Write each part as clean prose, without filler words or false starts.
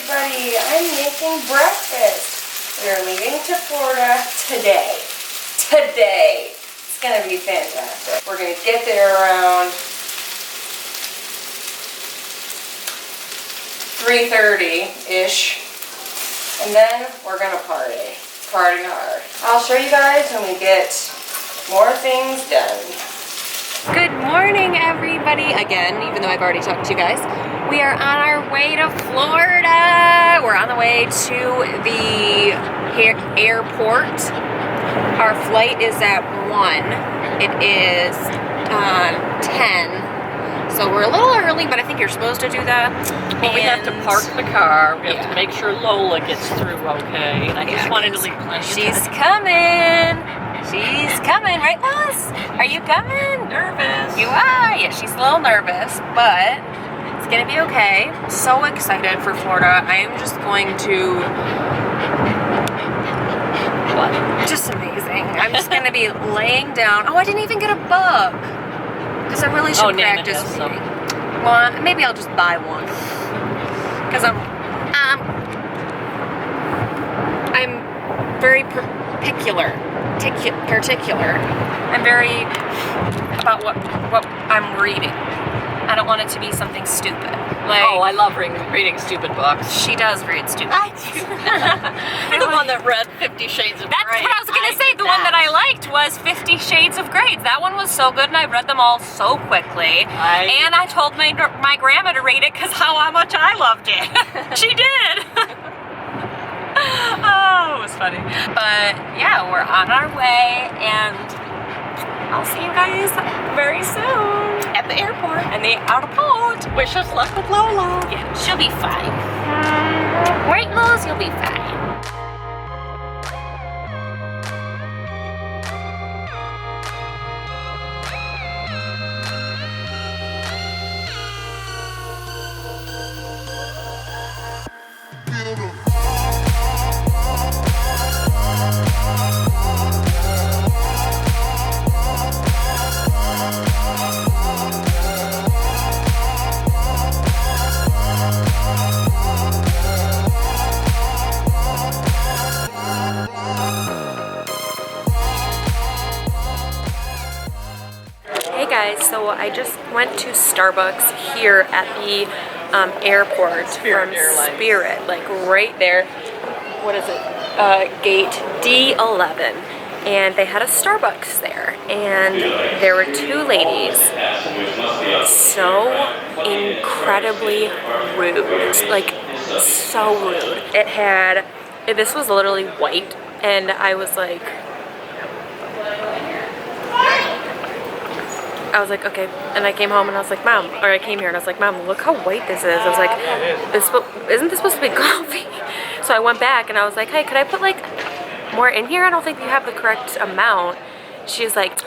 everybody. I'm making breakfast. We are leaving to Florida today. Today. It's gonna be fantastic. We're gonna get there around 3:30-ish. And then we're gonna party. Party hard. I'll show you guys when we get more things done. Good morning, everybody. Again, even though I've already talked to you guys, we are on our way to Florida. We're on the way to the airport. Our flight is at 1. It is 10. So we're a little early, but I think you're supposed to do that. Well, we have to park the car. We have to make sure Lola gets through okay. And I just wanted to leave plenty of time. She's coming. She's coming, right, Liz? Are you coming? Nervous. You are. Yeah, she's a little nervous, but it's gonna be okay. So excited for Florida. I am just going to. What? Just amazing. I'm just gonna be laying down. Oh, I didn't even get a book. Because I really should practice reading. Well, maybe I'll just buy one. Because I'm very particular. I'm very about what I'm reading. I don't want it to be something stupid. Like, oh, I love reading stupid books. She does read stupid books. You're the one that read 50 Shades of Grey. That's what I was going to say. The one that I liked was 50 Shades of Grey. That one was so good, and I read them all so quickly. And I told my grandma to read it because how much I loved it. She did. Oh, it was funny. But yeah, we're on our way, and I'll see you guys very soon at the airport and the airport. Wish us luck with Lola. Yeah, she'll be fine. Right, Lola? You'll be fine. So I just went to Starbucks here at the airport from Spirit, like right there. What is it? Gate D11. And they had a Starbucks there, and there were two ladies, so incredibly rude, like so rude. This was literally white, and I was like, okay, and I came home and I was like, Mom, or I came here and I was like, Mom, look how white this is. I was like, isn't this supposed to be coffee? So I went back and I was like, hey, could I put like more in here? I don't think you have the correct amount. She's like,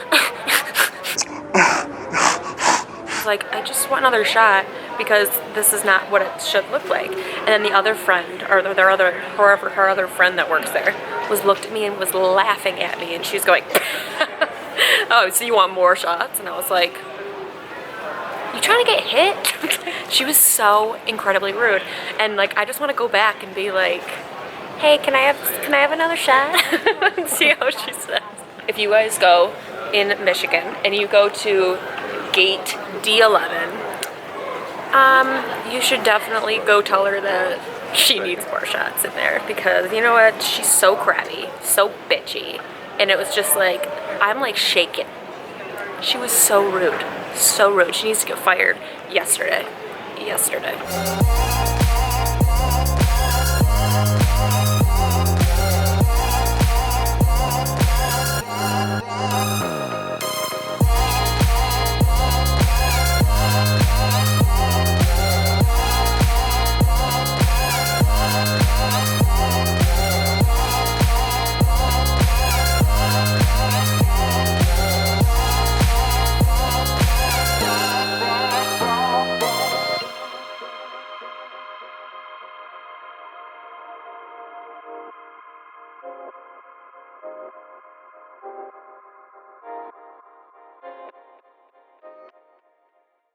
I just want another shot because this is not what it should look like. And then the other friend, or her other friend that works there, looked at me and was laughing at me, and she was going, oh, so you want more shots? And I was like, you trying to get hit? She was so incredibly rude, and like I just want to go back and be like, hey, can I have another shot? And see how she says. If you guys go in Michigan and you go to gate D11, you should definitely go tell her that she needs more shots in there, because you know what? She's so crabby, so bitchy, and it was just like, I'm like shaking. She was so rude, so rude. She needs to get fired yesterday.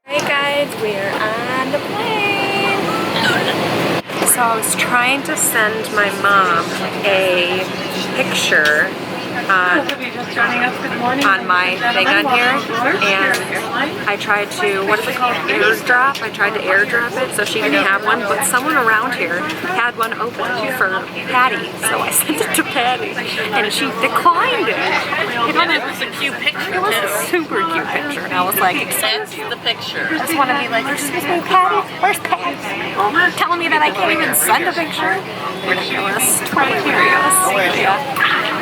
Hey guys, we're on the plane. So So I was trying to send my mom a picture on my thing on here, and I tried to, what is it called, airdrop? I tried to airdrop it so she didn't have one, but someone around here had one open for Patty, so I sent it to Patty, and she declined it. You know, It was a cute picture. it was a super cute picture, and I was like, That's the picture. I just want to be like, excuse me, Patty, where's Patty? Telling me that I can't even send a picture? Ridiculous. Totally hilarious. Yeah.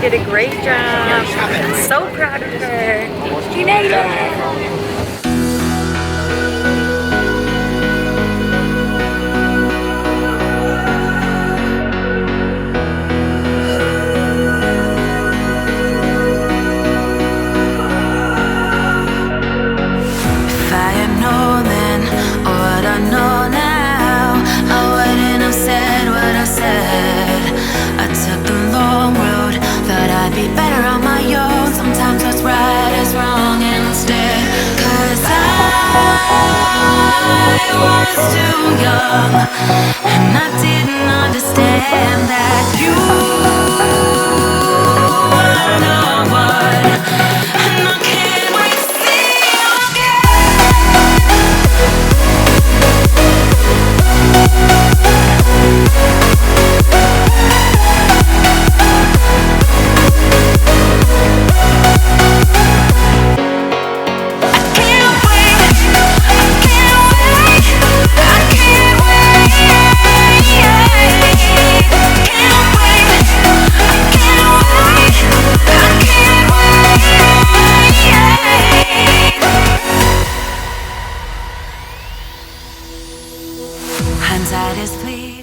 Did a great job. I'm so proud of her. She made it. I was too young, and I didn't understand that you were no one, and I can't wait to see you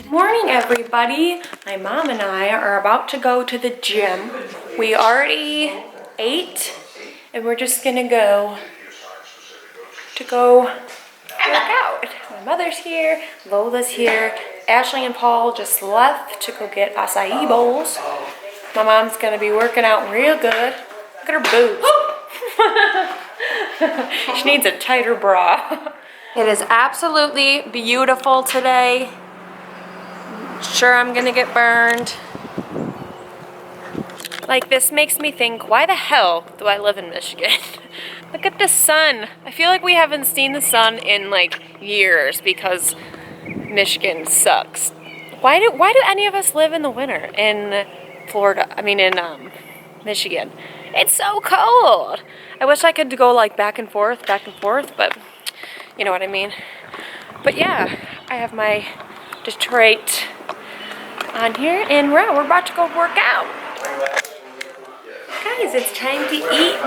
Morning, everybody. My mom and I are about to go to the gym. We already ate, and we're just gonna go work out. My mother's here, Lola's here, Ashley and Paul just left to go get acai bowls. My mom's gonna be working out real good. Look at her boobs. She needs a tighter bra. It is absolutely beautiful today. Sure, I'm gonna get burned. Like, this makes me think, why the hell do I live in Michigan? Look at the sun. I feel like we haven't seen the sun in like years because Michigan sucks. Why do any of us live in the winter in Florida? I mean in Michigan. It's so cold. I wish I could go like back and forth, but You know what I mean? But yeah, I have my Detroit on here, and we're about to go work out. Guys, it's time to eat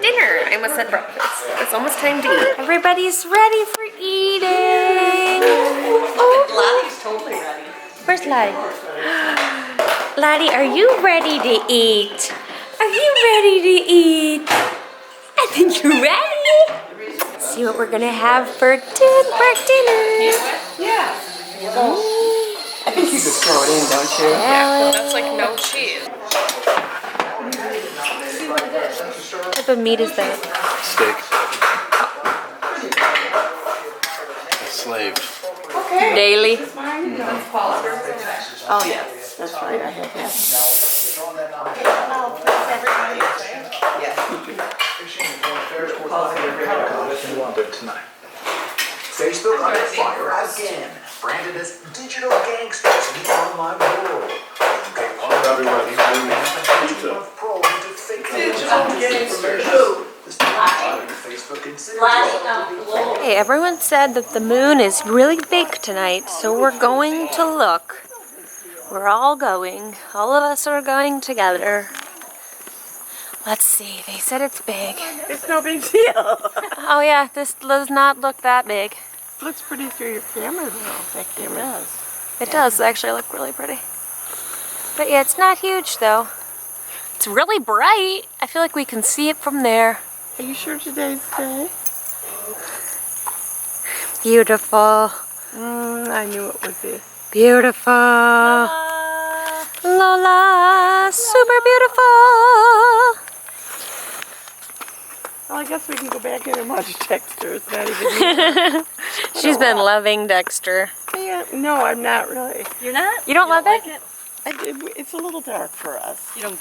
dinner. I almost said breakfast. It's almost time to eat. Everybody's ready for eating. Oh, Lottie's totally ready. where's Lottie? Lottie, are you ready to eat? Are you ready to eat? I think you're ready. See what we're gonna have for dinner. Yeah. I think you could throw it in, don't you? That's like no cheese. What type of meat is that? Steak. Enslaved. Daily. Oh, yes. That's right. I have that. Facebook on fire again. Branded as digital gangsters in the online world. Hey, everyone said that the moon is really big tonight, so we're going to look. We're all going. All of us are going together. Let's see. They said it's big. It's no big deal. Oh yeah, this does not look that big. Looks pretty through your camera, though. That camera does. It does actually look really pretty. But yeah, it's not huge though. It's really bright. I feel like we can see it from there. Are you sure today's the day? Beautiful. I knew it would be. Beautiful. Lola, super beautiful. Well, I guess we can go back in and watch Dexter. It's not even. She's been loving Dexter. Yeah, no, I'm not really. You're not? You don't love it? It's a little dark for us. You don't